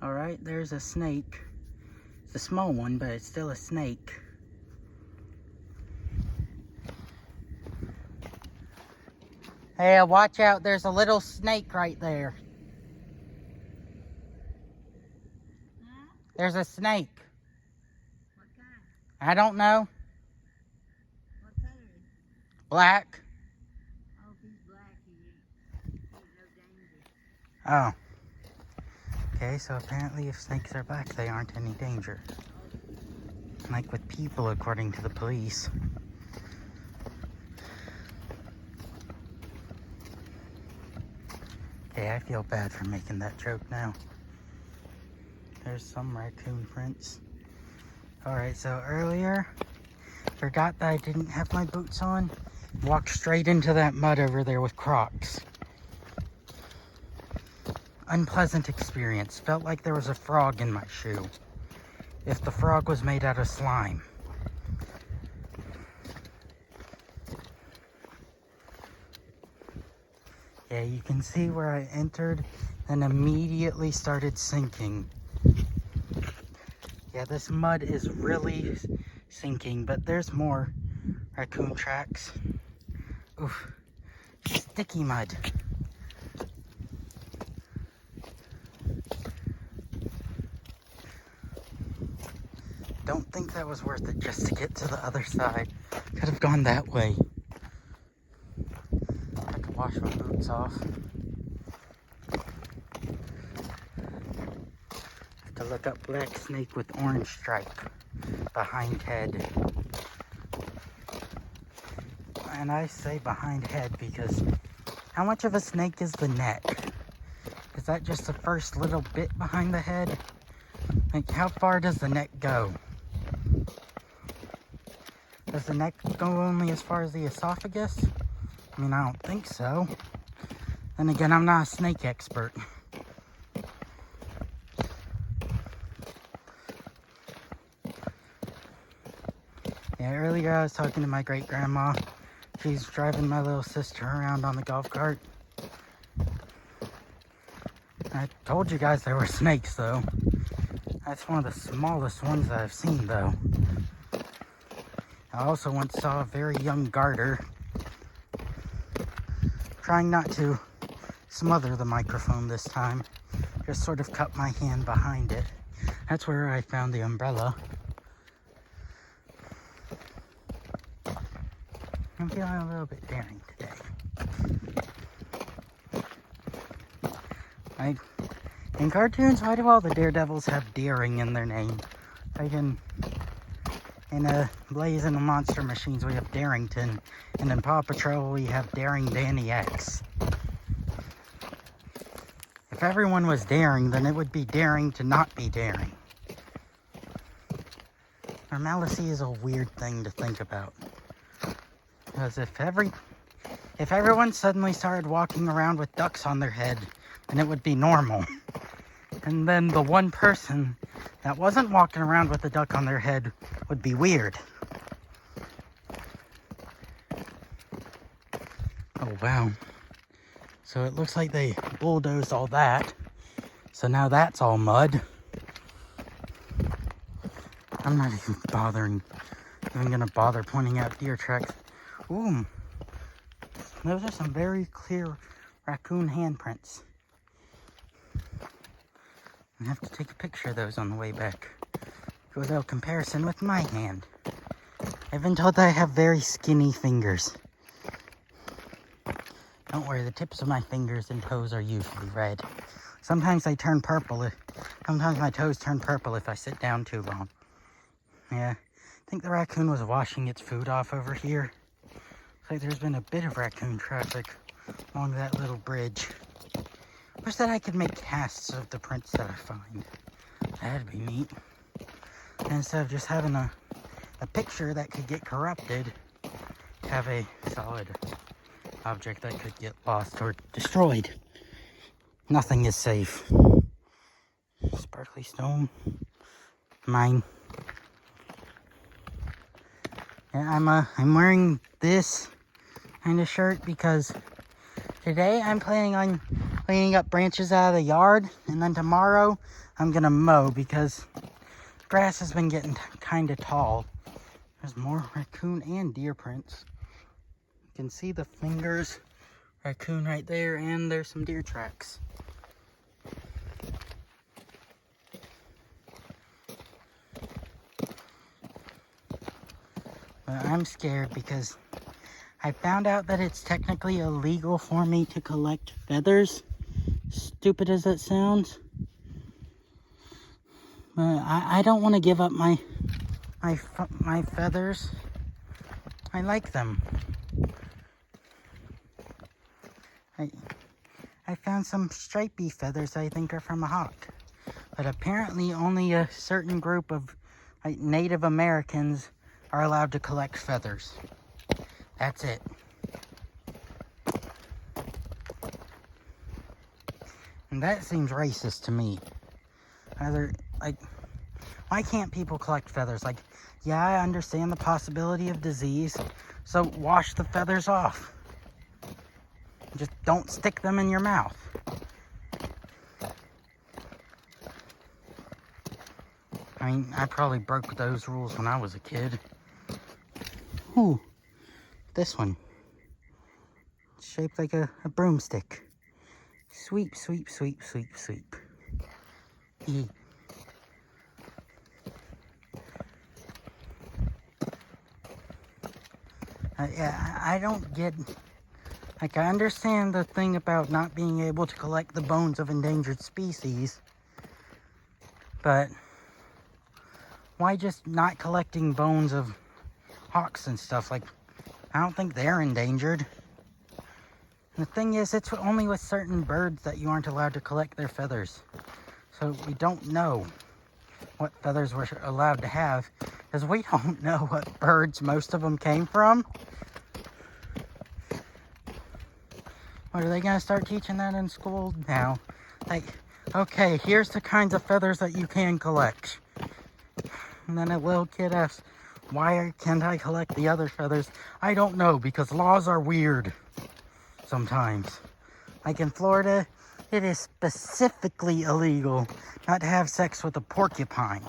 Alright, there's a snake. It's a small one, but it's still a snake. Hey, watch out, there's a little snake right there. Huh? There's a snake. What kind? I don't know. What color is it? Black. Oh, if he's black, he ain't no danger. Oh. Okay, so apparently if snakes are black, they aren't any danger. Like with people, according to the police. Okay, I feel bad for making that joke now. There's some raccoon prints. Alright, so earlier, forgot that I didn't have my boots on. Walked straight into that mud over there with Crocs. Unpleasant experience. Felt like there was a frog in my shoe. If the frog was made out of slime. Yeah, you can see where I entered and immediately started sinking. Yeah, this mud is really sinking, but there's more raccoon tracks. Oof, sticky mud. Don't think that was worth it just to get to the other side. Could have gone that way. I have to wash my boots off. Have to look up black snake with orange stripe behind head. And I say behind head because how much of a snake is the neck? Is that just the first little bit behind the head? Like, how far does the neck go? Does the neck go only as far as the esophagus? I mean, I don't think so. Then again, I'm not a snake expert. Yeah, earlier I was talking to my great-grandma. She's driving my little sister around on the golf cart. I told you guys there were snakes, though. That's one of the smallest ones that I've seen, though. I also once saw a very young garter. Trying not to smother the microphone this time. Just sort of cut my hand behind it. That's where I found the umbrella. I'm feeling a little bit daring today. In cartoons, why do all the Daredevils have daring in their name? Like in Blaze and the Monster Machines, we have Darrington. And in Paw Patrol, we have Daring Danny X. If everyone was daring, then it would be daring to not be daring. Normalcy is a weird thing to think about. Because if everyone suddenly started walking around with ducks on their head, then it would be normal. And then the one person that wasn't walking around with a duck on their head would be weird. Oh, wow. So it looks like they bulldozed all that. So now that's all mud. I'm not even gonna bother pointing out deer tracks. Ooh, those are some very clear raccoon handprints. I have to take a picture of those on the way back. Do a little comparison with my hand. I've been told that I have very skinny fingers. Don't worry, the tips of my fingers and toes are usually red. Sometimes they turn purple. Sometimes my toes turn purple if I sit down too long. Yeah, I think the raccoon was washing its food off over here. Looks like there's been a bit of raccoon traffic along that little bridge. Wish that I could make casts of the prints that I find. That'd be neat. And instead of just having a picture that could get corrupted, have a solid object that could get lost or destroyed. Nothing is safe. Sparkly stone. Mine. Yeah, I'm wearing this kind of shirt because today I'm planning on cleaning up branches out of the yard. And then tomorrow, I'm gonna mow because grass has been getting kind of tall. There's more raccoon and deer prints. You can see the fingers, raccoon right there, and there's some deer tracks. But I'm scared because I found out that it's technically illegal for me to collect feathers. Stupid as it sounds. But I don't want to give up my feathers. I like them. I found some stripy feathers I think are from a hawk. But apparently only a certain group of Native Americans are allowed to collect feathers. That's it. And that seems racist to me. Why can't people collect feathers? Yeah, I understand the possibility of disease, so wash the feathers off. Just don't stick them in your mouth. I mean, I probably broke those rules when I was a kid. Ooh, this one. It's shaped like a broomstick. Sweep, sweep, sweep, sweep, sweep. Yeah, I don't get... I understand the thing about not being able to collect the bones of endangered species, but why just not collecting bones of hawks and stuff? I don't think they're endangered. And the thing is, it's only with certain birds that you aren't allowed to collect their feathers. So we don't know what feathers we're allowed to have, because we don't know what birds most of them came from. What, are they going to start teaching that in school now? Okay, here's the kinds of feathers that you can collect. And then a little kid asks, why can't I collect the other feathers? I don't know, because laws are weird sometimes. Like in Florida, it is specifically illegal not to have sex with a porcupine.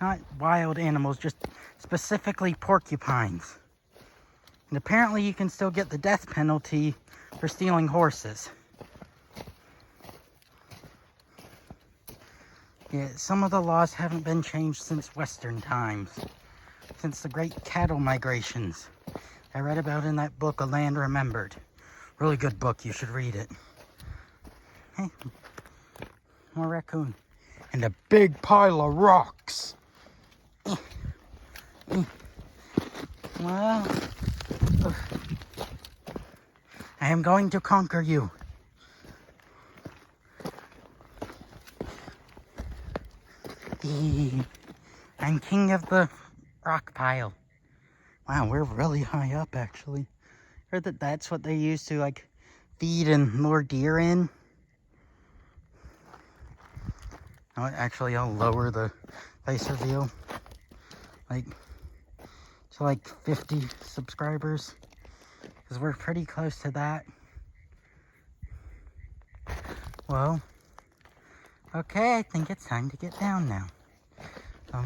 Not wild animals, just specifically porcupines. And apparently you can still get the death penalty for stealing horses. Yeah, some of the laws haven't been changed since Western times. Since the great cattle migrations I read about in that book, A Land Remembered. Really good book, you should read it. Hey, more raccoon. And a big pile of rocks. Well, I am going to conquer you. I'm king of the rock pile. Wow, we're really high up, actually. Heard that that's what they use to, feed and lure deer in. Oh, actually, I'll lower the face reveal. To 50 subscribers. Because we're pretty close to that. Well, okay, I think it's time to get down now. I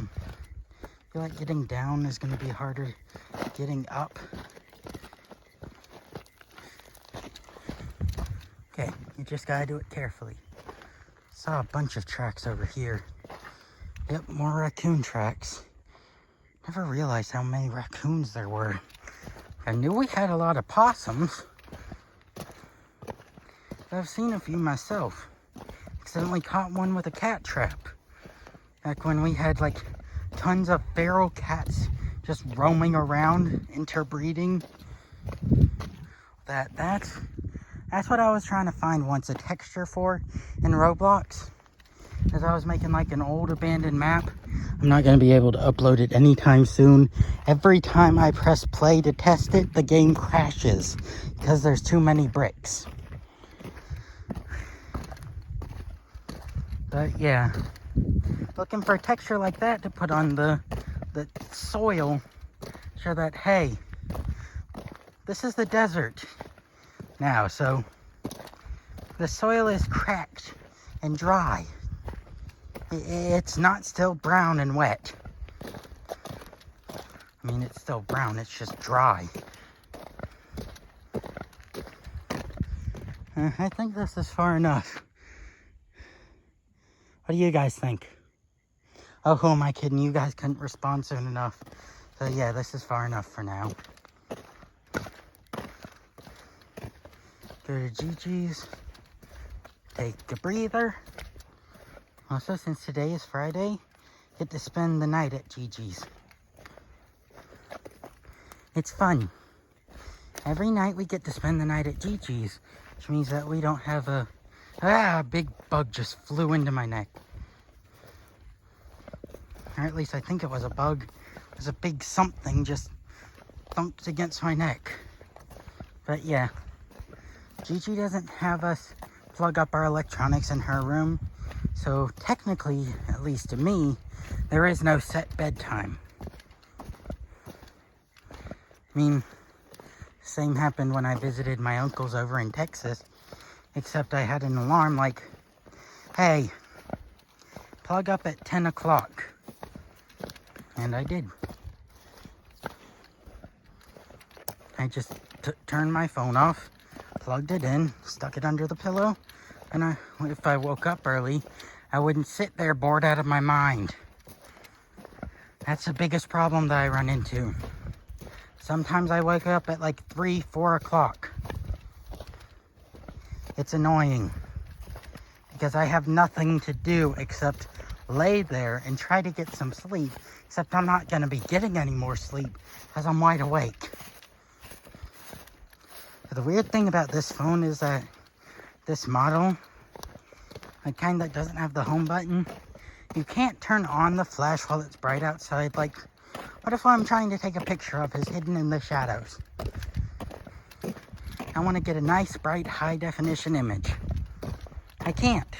feel like getting down is going to be harder than getting up. Okay, you just gotta do it carefully. Saw a bunch of tracks over here. Yep, more raccoon tracks. Never realized how many raccoons there were. I knew we had a lot of possums. I've seen a few myself. Accidentally caught one with a cat trap. Back when we had tons of feral cats just roaming around, interbreeding. That's what I was trying to find once a texture for in Roblox. As I was making an old abandoned map. I'm not going to be able to upload it anytime soon. Every time I press play to test it, the game crashes because there's too many bricks. But yeah, looking for a texture like that to put on the soil. Show that, hey, this is the desert. now, so the soil is cracked and dry. It's not still brown and wet. I mean, it's still brown, it's just dry. I think this is far enough. What do you guys think? Oh, who am I kidding? You guys couldn't respond soon enough. So yeah, this is far enough for now. Go to Gigi's. Take a breather. Also, since today is Friday, get to spend the night at Gigi's. It's fun. Every night we get to spend the night at Gigi's, which means that we don't have a big bug just flew into my neck. Or at least I think it was a bug. It was a big something just thunked against my neck. But yeah, Gigi doesn't have us plug up our electronics in her room. So technically, at least to me, there is no set bedtime. I mean, same happened when I visited my uncles over in Texas, except I had an alarm like, hey, plug up at 10 o'clock. And I did. I just turned my phone off, plugged it in, stuck it under the pillow, and if I woke up early, I wouldn't sit there bored out of my mind. That's the biggest problem that I run into. Sometimes I wake up at like 3, 4 o'clock. It's annoying because I have nothing to do except lay there and try to get some sleep, except I'm not going to be getting any more sleep because I'm wide awake. The weird thing about this phone is that this model, the kind that doesn't have the home button, you can't turn on the flash while it's bright outside. Like, what if what I'm trying to take a picture of is hidden in the shadows? I want to get a nice, bright, high-definition image. I can't.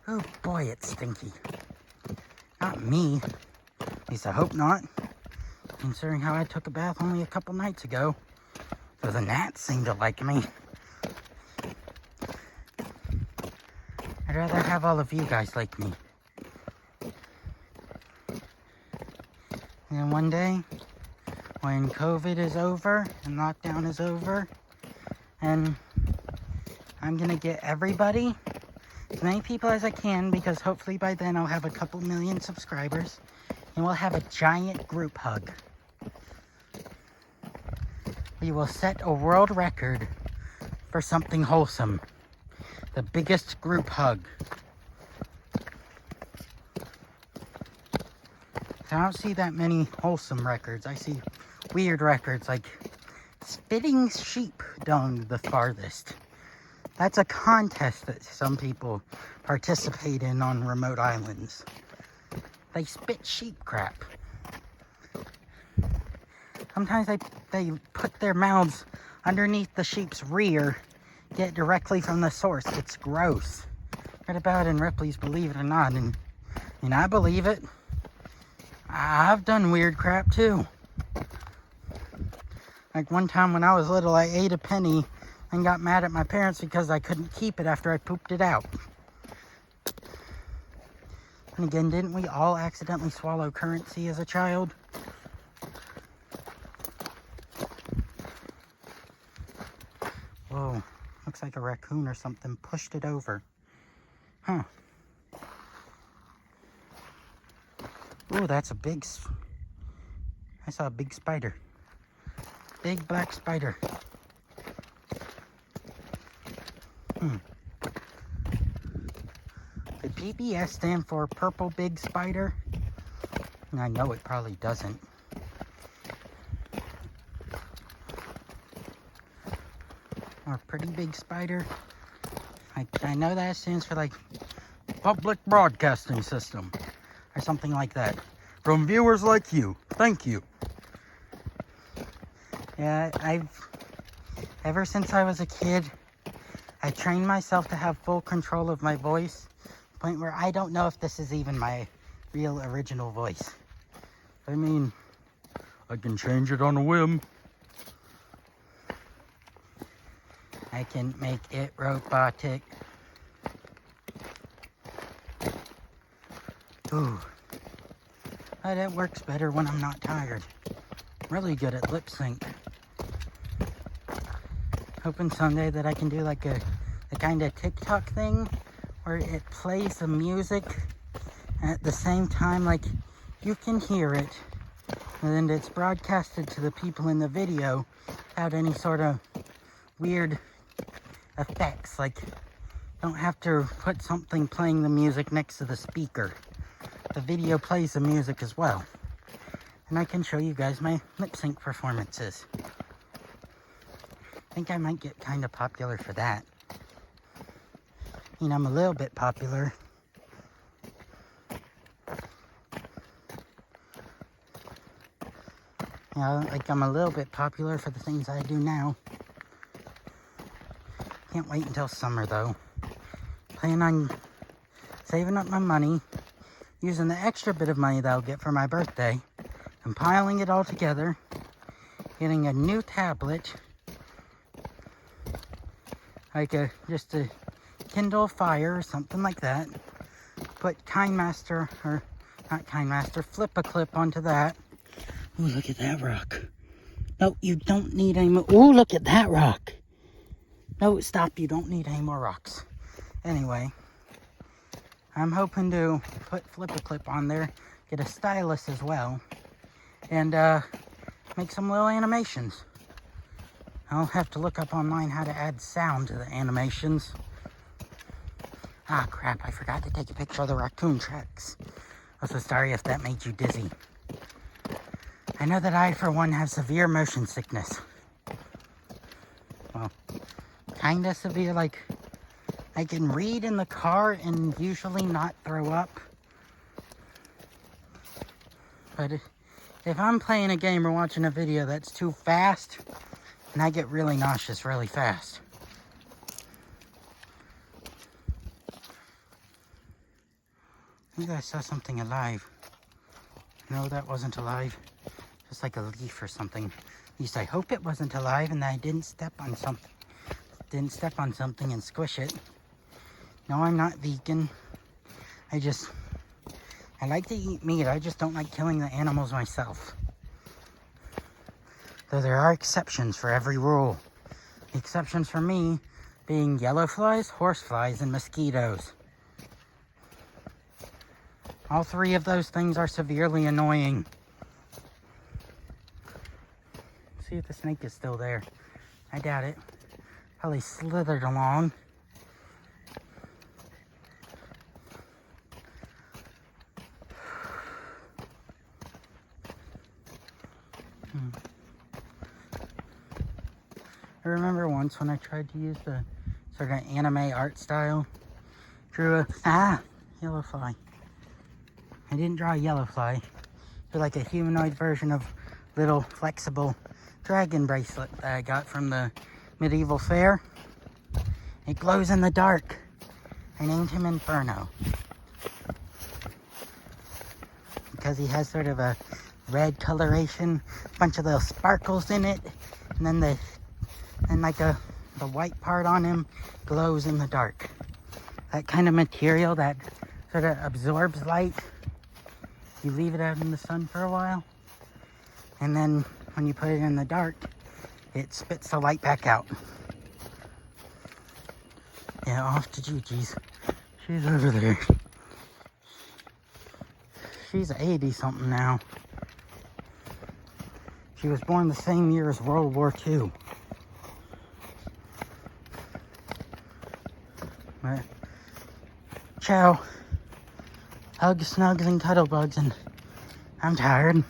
Oh boy, it's stinky. Not me. At least I hope not. Considering how I took a bath only a couple nights ago. So the gnats seem to like me. I'd rather have all of you guys like me. And then one day, when COVID is over and lockdown is over, and I'm gonna get everybody, as many people as I can, because hopefully by then I'll have a couple million subscribers, and we'll have a giant group hug. We will set a world record for something wholesome. The biggest group hug. I don't see that many wholesome records. I see weird records like spitting sheep dung the farthest. That's a contest that some people participate in on remote islands. They spit sheep crap. Sometimes they put their mouths underneath the sheep's rear, get directly from the source. It's gross. Read about it in Ripley's Believe It or Not, and I believe it. I've done weird crap too. Like one time when I was little, I ate a penny and got mad at my parents because I couldn't keep it after I pooped it out. And again, didn't we all accidentally swallow currency as a child? Whoa, looks like a raccoon or something pushed it over. Huh. Ooh, that's a big... I saw a big spider. Big black spider. Did PBS stand for Purple Big Spider? I know it probably doesn't. Or Pretty Big Spider. I know that stands for like Public Broadcasting System. Or something like that. From viewers like you. Thank you. Yeah, ever since I was a kid, I trained myself to have full control of my voice. To the point where I don't know if this is even my real original voice. I mean, I can change it on a whim. I can make it robotic. Ooh. Oh, that works better when I'm not tired. Really good at lip sync. Hoping someday that I can do like a kind of TikTok thing where it plays the music at the same time, like you can hear it, and then it's broadcasted to the people in the video without any sort of weird effects. Like, don't have to put something playing the music next to the speaker. The video plays the music as well. And I can show you guys my lip sync performances. I think I might get kind of popular for that. You know, I'm a little bit popular. You know, like I'm a little bit popular for the things I do now. Can't wait until summer though. Plan on saving up my money, using the extra bit of money that I'll get for my birthday, compiling it all together, getting a new tablet, like just a Kindle Fire or something like that. Put KineMaster, or not KineMaster, Flip-A-Clip onto that. Ooh, look at that rock. No, you don't need any more. Ooh, look at that rock. No, stop, you don't need any more rocks. Anyway, I'm hoping to put Flip-A-Clip on there, get a stylus as well, and make some little animations. I'll have to look up online how to add sound to the animations. Ah, crap, I forgot to take a picture of the raccoon tracks. I'm so sorry if that made you dizzy. I know that I, for one, have severe motion sickness. Well, kinda severe, like, I can read in the car and usually not throw up. But if I'm playing a game or watching a video that's too fast, and I get really nauseous really fast. I think I saw something alive. No, that wasn't alive. Just like a leaf or something. At least I hope it wasn't alive and that I didn't step on something. Didn't step on something and squish it. No, I'm not vegan. I like to eat meat. I just don't like killing the animals myself. Though there are exceptions for every rule. The exceptions for me being yellow flies, horse flies, and mosquitoes. All three of those things are severely annoying. See if the snake is still there. I doubt it. Probably slithered along. I remember once when I tried to use the sort of anime art style, drew a yellow fly. I didn't draw a yellow fly. Drew like a humanoid version of little flexible dragon bracelet that I got from the medieval fair. It glows in the dark. I named him Inferno because he has sort of a red coloration, bunch of little sparkles in it, and then the white part on him glows in the dark. That kind of material that sort of absorbs light. You leave it out in the sun for a while, and then when you put it in the dark, it spits the light back out. Yeah, off to Gigi's. She's over there. She's 80-something now. She was born the same year as World War II. But, ciao. Hugs, snugs, and cuddle bugs, and I'm tired.